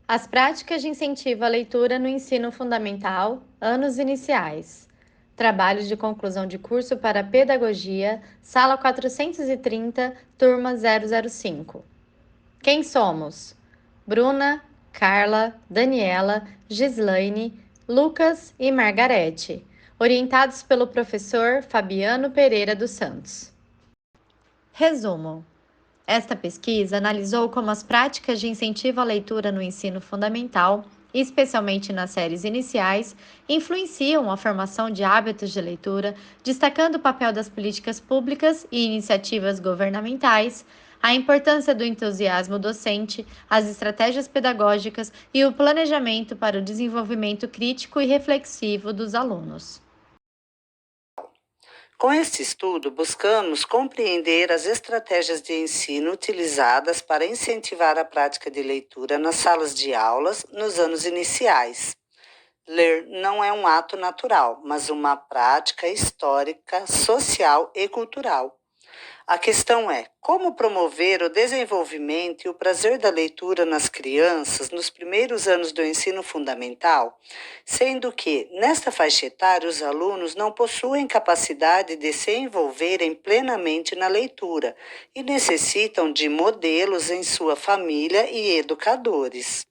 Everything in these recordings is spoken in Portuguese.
As práticas de incentivo à leitura no ensino fundamental, anos iniciais. Trabalho de conclusão de curso para pedagogia, sala 430, turma 005. Quem somos? Bruna, Carla, Daniela, Gislaine, Lucas e Margarete, orientados pelo professor Fabiano Pereira dos Santos. Resumo. Esta pesquisa analisou como as práticas de incentivo à leitura no ensino fundamental, especialmente nas séries iniciais, influenciam a formação de hábitos de leitura, destacando o papel das políticas públicas e iniciativas governamentais, a importância do entusiasmo docente, as estratégias pedagógicas e o planejamento para o desenvolvimento crítico e reflexivo dos alunos. Com este estudo, buscamos compreender as estratégias de ensino utilizadas para incentivar a prática de leitura nas salas de aulas nos anos iniciais. Ler não é um ato natural, mas uma prática histórica, social e cultural. A questão é como promover o desenvolvimento e o prazer da leitura nas crianças nos primeiros anos do ensino fundamental, sendo que, nesta faixa etária, os alunos não possuem capacidade de se envolverem plenamente na leitura e necessitam de modelos em sua família e educadores.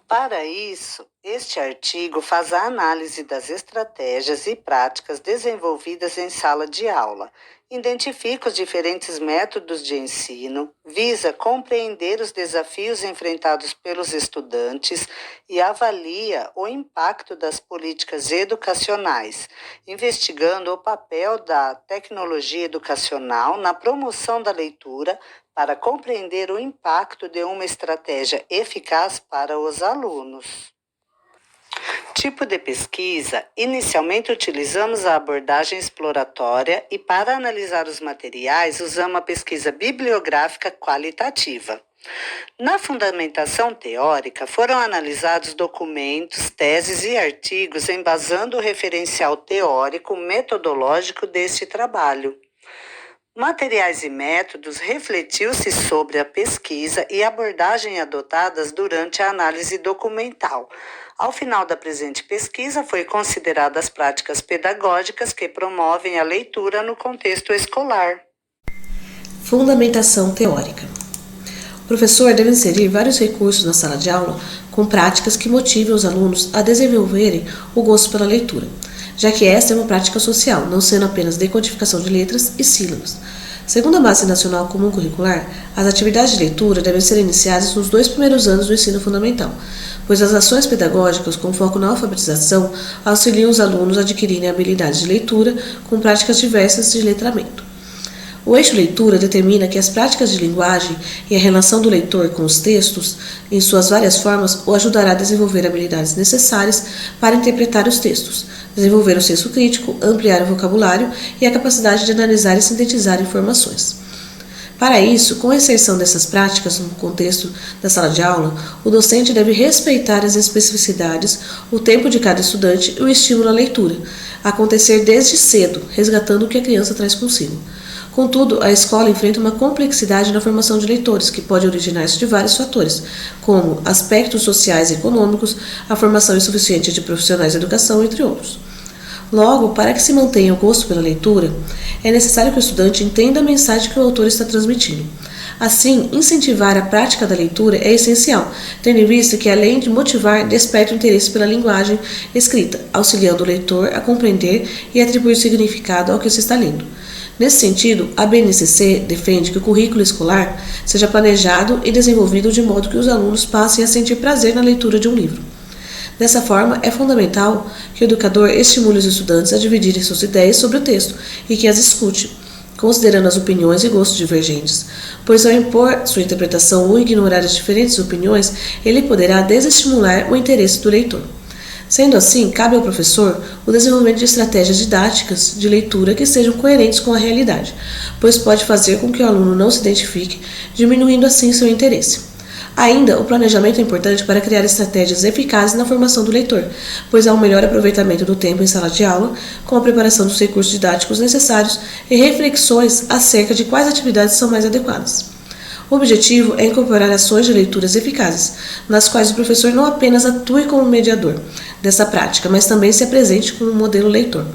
Para isso, este artigo faz a análise das estratégias e práticas desenvolvidas em sala de aula, identifica os diferentes métodos de ensino, visa compreender os desafios enfrentados pelos estudantes e avalia o impacto das políticas educacionais, investigando o papel da tecnologia educacional na promoção da leitura para compreender o impacto de uma estratégia eficaz para os alunos. Tipo de pesquisa: inicialmente utilizamos a abordagem exploratória e, para analisar os materiais, usamos a pesquisa bibliográfica qualitativa. Na fundamentação teórica, foram analisados documentos, teses e artigos embasando o referencial teórico metodológico deste trabalho. Materiais e métodos: refletiu-se sobre a pesquisa e abordagem adotadas durante a análise documental. Ao final da presente pesquisa, foi consideradas as práticas pedagógicas que promovem a leitura no contexto escolar. Fundamentação teórica. O professor deve inserir vários recursos na sala de aula com práticas que motivem os alunos a desenvolverem o gosto pela leitura, já que esta é uma prática social, não sendo apenas decodificação de letras e sílabas. Segundo a Base Nacional Comum Curricular, as atividades de leitura devem ser iniciadas nos 2 primeiros anos do ensino fundamental, pois as ações pedagógicas com foco na alfabetização auxiliam os alunos a adquirirem habilidades de leitura com práticas diversas de letramento. O eixo leitura determina que as práticas de linguagem e a relação do leitor com os textos, em suas várias formas, o ajudará a desenvolver habilidades necessárias para interpretar os textos, desenvolver o senso crítico, ampliar o vocabulário e a capacidade de analisar e sintetizar informações. Para isso, com a inserção dessas práticas no contexto da sala de aula, o docente deve respeitar as especificidades, o tempo de cada estudante e o estímulo à leitura, acontecer desde cedo, resgatando o que a criança traz consigo. Contudo, a escola enfrenta uma complexidade na formação de leitores, que pode originar-se de vários fatores, como aspectos sociais e econômicos, a formação insuficiente de profissionais de educação, entre outros. Logo, para que se mantenha o gosto pela leitura, é necessário que o estudante entenda a mensagem que o autor está transmitindo. Assim, incentivar a prática da leitura é essencial, tendo em vista que, além de motivar, desperta o interesse pela linguagem escrita, auxiliando o leitor a compreender e atribuir significado ao que se está lendo. Nesse sentido, a BNCC defende que o currículo escolar seja planejado e desenvolvido de modo que os alunos passem a sentir prazer na leitura de um livro. Dessa forma, é fundamental que o educador estimule os estudantes a dividirem suas ideias sobre o texto e que as escute, considerando as opiniões e gostos divergentes, pois ao impor sua interpretação ou ignorar as diferentes opiniões, ele poderá desestimular o interesse do leitor. Sendo assim, cabe ao professor o desenvolvimento de estratégias didáticas de leitura que sejam coerentes com a realidade, pois pode fazer com que o aluno não se identifique, diminuindo assim seu interesse. Ainda, o planejamento é importante para criar estratégias eficazes na formação do leitor, pois há um melhor aproveitamento do tempo em sala de aula, com a preparação dos recursos didáticos necessários e reflexões acerca de quais atividades são mais adequadas. O objetivo é incorporar ações de leituras eficazes, nas quais o professor não apenas atue como mediador dessa prática, mas também se apresente como modelo leitor.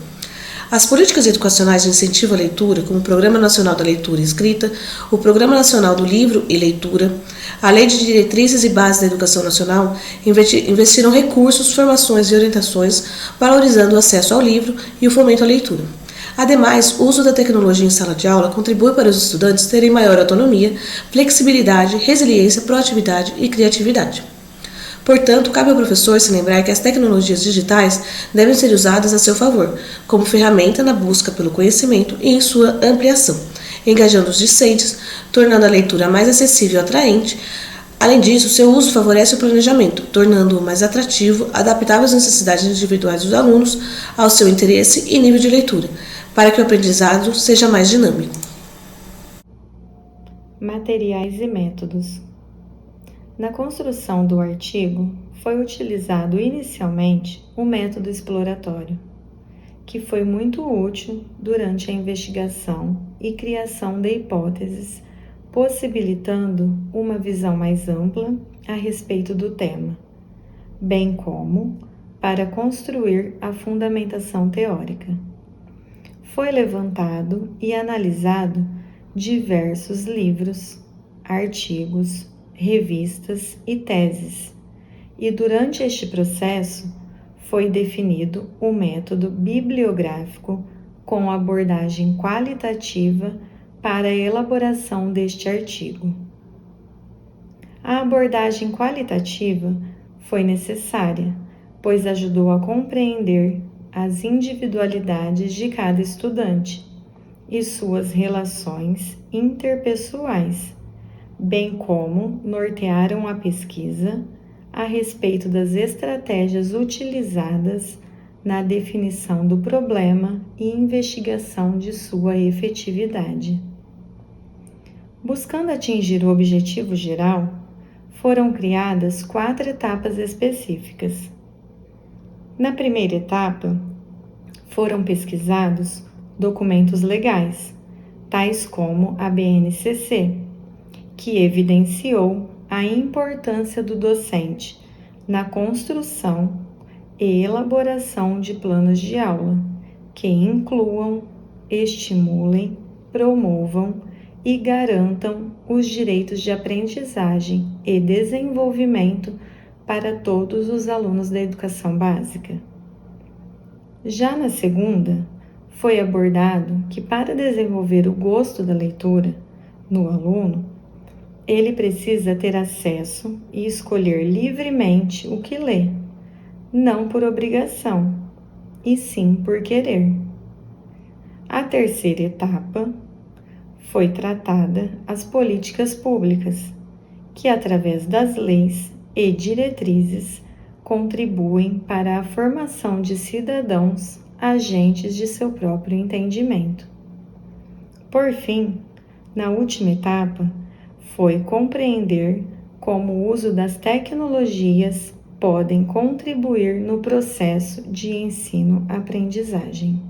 As políticas educacionais de incentivo à leitura, como o Programa Nacional da Leitura e Escrita, o Programa Nacional do Livro e Leitura, a Lei de Diretrizes e Bases da Educação Nacional, investiram recursos, formações e orientações, valorizando o acesso ao livro e o fomento à leitura. Ademais, o uso da tecnologia em sala de aula contribui para os estudantes terem maior autonomia, flexibilidade, resiliência, proatividade e criatividade. Portanto, cabe ao professor se lembrar que as tecnologias digitais devem ser usadas a seu favor, como ferramenta na busca pelo conhecimento e em sua ampliação, engajando os discentes, tornando a leitura mais acessível e atraente. Além disso, seu uso favorece o planejamento, tornando-o mais atrativo, adaptável às necessidades individuais dos alunos, ao seu interesse e nível de leitura, para que o aprendizado seja mais dinâmico. Materiais e métodos. Na construção do artigo, foi utilizado inicialmente o método exploratório, que foi muito útil durante a investigação e criação de hipóteses, possibilitando uma visão mais ampla a respeito do tema, bem como para construir a fundamentação teórica. Foi levantado e analisado diversos livros, artigos, revistas e teses, e durante este processo foi definido o método bibliográfico com abordagem qualitativa para a elaboração deste artigo. A abordagem qualitativa foi necessária, pois ajudou a compreender as individualidades de cada estudante e suas relações interpessoais, bem como nortearam a pesquisa a respeito das estratégias utilizadas na definição do problema e investigação de sua efetividade. Buscando atingir o objetivo geral, foram criadas 4 etapas específicas. Na primeira etapa, foram pesquisados documentos legais, tais como a BNCC, que evidenciou a importância do docente na construção e elaboração de planos de aula que incluam, estimulem, promovam e garantam os direitos de aprendizagem e desenvolvimento para todos os alunos da educação básica. Já na segunda, foi abordado que para desenvolver o gosto da leitura no aluno, ele precisa ter acesso e escolher livremente o que lê, não por obrigação, e sim por querer. A terceira etapa foi tratada as políticas públicas, que através das leis e diretrizes contribuem para a formação de cidadãos agentes de seu próprio entendimento. Por fim, na última etapa, foi compreender como o uso das tecnologias podem contribuir no processo de ensino-aprendizagem.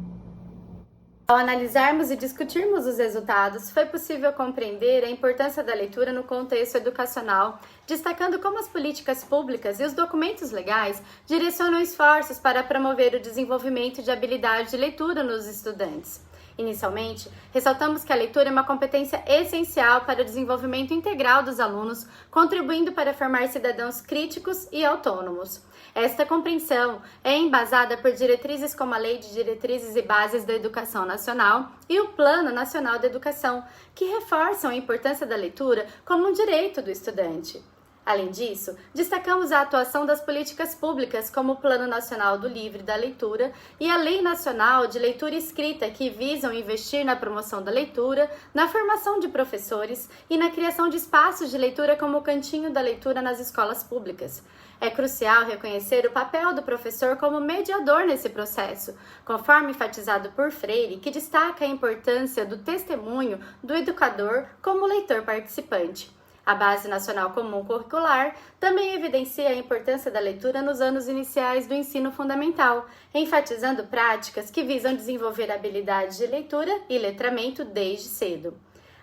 Ao analisarmos e discutirmos os resultados, foi possível compreender a importância da leitura no contexto educacional, destacando como as políticas públicas e os documentos legais direcionam esforços para promover o desenvolvimento de habilidade de leitura nos estudantes. Inicialmente, ressaltamos que a leitura é uma competência essencial para o desenvolvimento integral dos alunos, contribuindo para formar cidadãos críticos e autônomos. Esta compreensão é embasada por diretrizes como a Lei de Diretrizes e Bases da Educação Nacional e o Plano Nacional de Educação, que reforçam a importância da leitura como um direito do estudante. Além disso, destacamos a atuação das políticas públicas como o Plano Nacional do Livro e da Leitura e a Lei Nacional de Leitura e Escrita, que visam investir na promoção da leitura, na formação de professores e na criação de espaços de leitura como o Cantinho da Leitura nas escolas públicas. É crucial reconhecer o papel do professor como mediador nesse processo, conforme enfatizado por Freire, que destaca a importância do testemunho do educador como leitor participante. A Base Nacional Comum Curricular também evidencia a importância da leitura nos anos iniciais do ensino fundamental, enfatizando práticas que visam desenvolver habilidades de leitura e letramento desde cedo.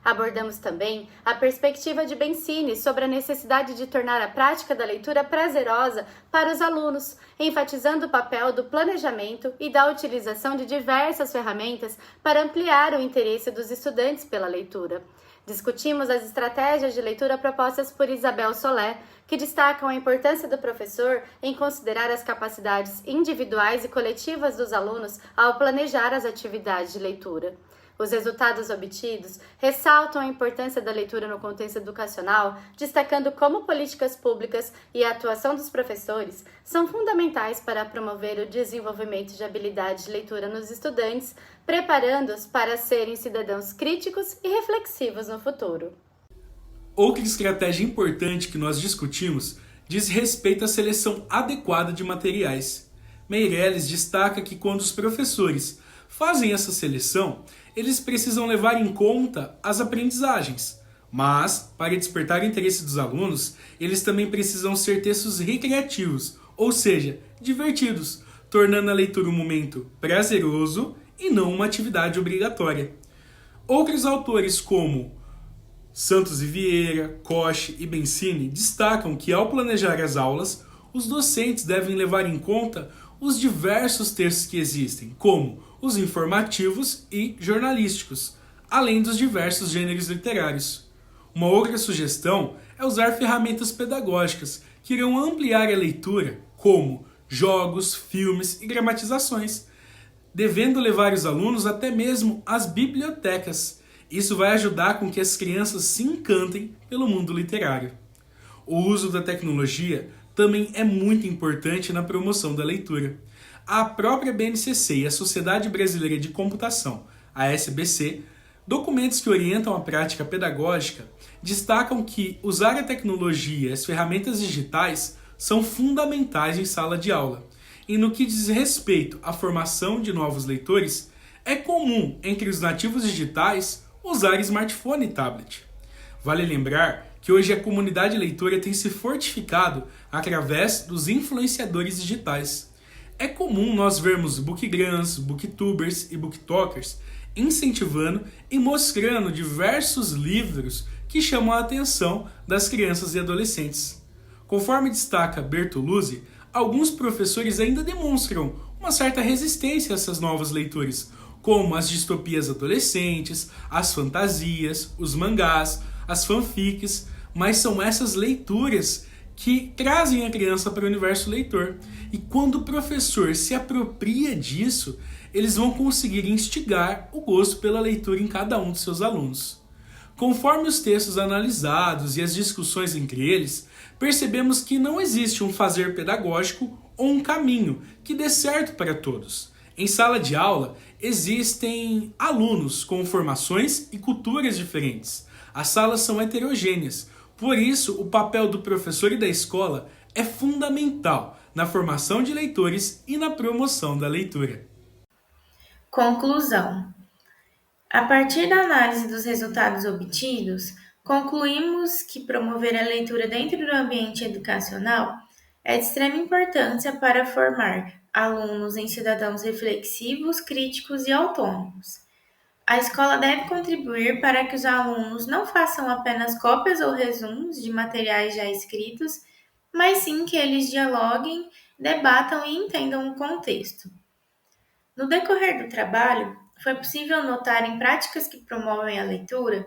Abordamos também a perspectiva de Bencini sobre a necessidade de tornar a prática da leitura prazerosa para os alunos, enfatizando o papel do planejamento e da utilização de diversas ferramentas para ampliar o interesse dos estudantes pela leitura. Discutimos as estratégias de leitura propostas por Isabel Solé, que destacam a importância do professor em considerar as capacidades individuais e coletivas dos alunos ao planejar as atividades de leitura. Os resultados obtidos ressaltam a importância da leitura no contexto educacional, destacando como políticas públicas e a atuação dos professores são fundamentais para promover o desenvolvimento de habilidades de leitura nos estudantes, preparando-os para serem cidadãos críticos e reflexivos no futuro. Outra estratégia importante que nós discutimos diz respeito à seleção adequada de materiais. Meirelles destaca que quando os professores fazem essa seleção, eles precisam levar em conta as aprendizagens, mas, para despertar o interesse dos alunos, eles também precisam ser textos recreativos, ou seja, divertidos, tornando a leitura um momento prazeroso e não uma atividade obrigatória. Outros autores como Santos e Vieira, Koch e Bencini destacam que, ao planejar as aulas, os docentes devem levar em conta os diversos textos que existem, como os informativos e jornalísticos, além dos diversos gêneros literários. Uma outra sugestão é usar ferramentas pedagógicas que irão ampliar a leitura, como jogos, filmes e gramatizações, devendo levar os alunos até mesmo às bibliotecas. Isso vai ajudar com que as crianças se encantem pelo mundo literário. O uso da tecnologia também é muito importante na promoção da leitura. A própria BNCC e a Sociedade Brasileira de Computação, a SBC, documentos que orientam a prática pedagógica, destacam que usar a tecnologia e as ferramentas digitais são fundamentais em sala de aula. E no que diz respeito à formação de novos leitores, é comum entre os nativos digitais usar smartphone e tablet. Vale lembrar que hoje a comunidade leitora tem se fortificado através dos influenciadores digitais. É comum nós vermos bookgrams, booktubers e booktokers incentivando e mostrando diversos livros que chamam a atenção das crianças e adolescentes. Conforme destaca Bertoluzzi, alguns professores ainda demonstram uma certa resistência a essas novas leituras, como as distopias adolescentes, as fantasias, os mangás, as fanfics, mas são essas leituras que trazem a criança para o universo leitor. E quando o professor se apropria disso, eles vão conseguir instigar o gosto pela leitura em cada um de seus alunos. Conforme os textos analisados e as discussões entre eles, percebemos que não existe um fazer pedagógico ou um caminho que dê certo para todos. Em sala de aula, existem alunos com formações e culturas diferentes. As salas são heterogêneas, por isso o papel do professor e da escola é fundamental na formação de leitores e na promoção da leitura. Conclusão. A partir da análise dos resultados obtidos, concluímos que promover a leitura dentro do ambiente educacional é de extrema importância para formar alunos em cidadãos reflexivos, críticos e autônomos. A escola deve contribuir para que os alunos não façam apenas cópias ou resumos de materiais já escritos, mas sim que eles dialoguem, debatam e entendam o contexto. No decorrer do trabalho, foi possível notar em práticas que promovem a leitura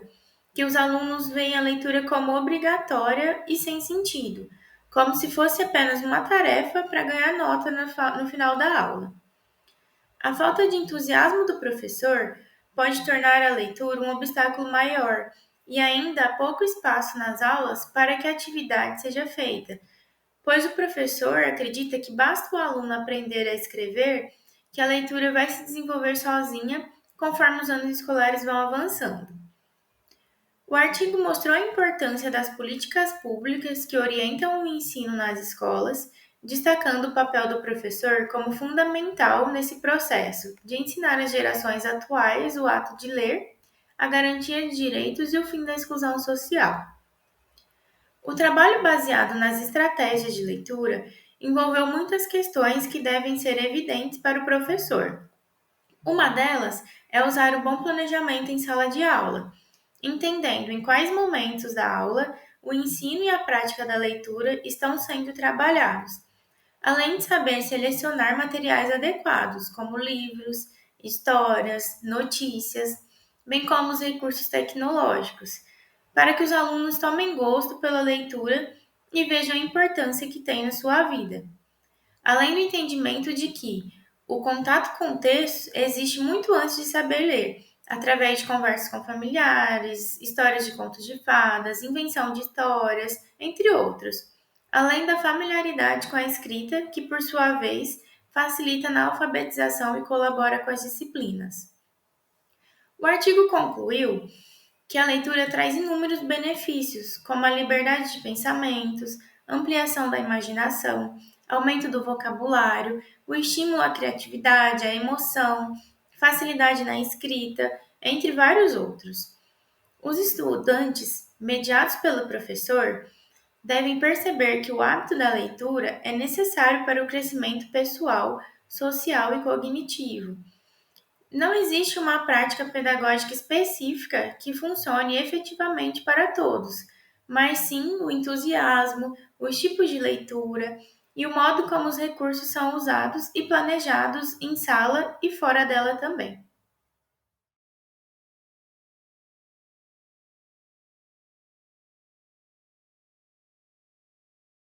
que os alunos veem a leitura como obrigatória e sem sentido, como se fosse apenas uma tarefa para ganhar nota no final da aula. A falta de entusiasmo do professor pode tornar a leitura um obstáculo maior e ainda há pouco espaço nas aulas para que a atividade seja feita, pois o professor acredita que basta o aluno aprender a escrever que a leitura vai se desenvolver sozinha conforme os anos escolares vão avançando. O artigo mostrou a importância das políticas públicas que orientam o ensino nas escolas, destacando o papel do professor como fundamental nesse processo de ensinar às gerações atuais o ato de ler, a garantia de direitos e o fim da exclusão social. O trabalho baseado nas estratégias de leitura envolveu muitas questões que devem ser evidentes para o professor. Uma delas é usar o bom planejamento em sala de aula. entendendo em quais momentos da aula o ensino e a prática da leitura estão sendo trabalhados, além de saber selecionar materiais adequados, como livros, histórias, notícias, bem como os recursos tecnológicos, para que os alunos tomem gosto pela leitura e vejam a importância que tem na sua vida. Além do entendimento de que o contato com o texto existe muito antes de saber ler, através de conversas com familiares, histórias de contos de fadas, invenção de histórias, entre outros. Além da familiaridade com a escrita, que por sua vez facilita na alfabetização e colabora com as disciplinas. O artigo concluiu que a leitura traz inúmeros benefícios, como a liberdade de pensamentos, ampliação da imaginação, aumento do vocabulário, o estímulo à criatividade, à emoção, facilidade na escrita, entre vários outros. Os estudantes, mediados pelo professor, devem perceber que o hábito da leitura é necessário para o crescimento pessoal, social e cognitivo. Não existe uma prática pedagógica específica que funcione efetivamente para todos, mas sim o entusiasmo, os tipos de leitura e o modo como os recursos são usados e planejados em sala e fora dela também.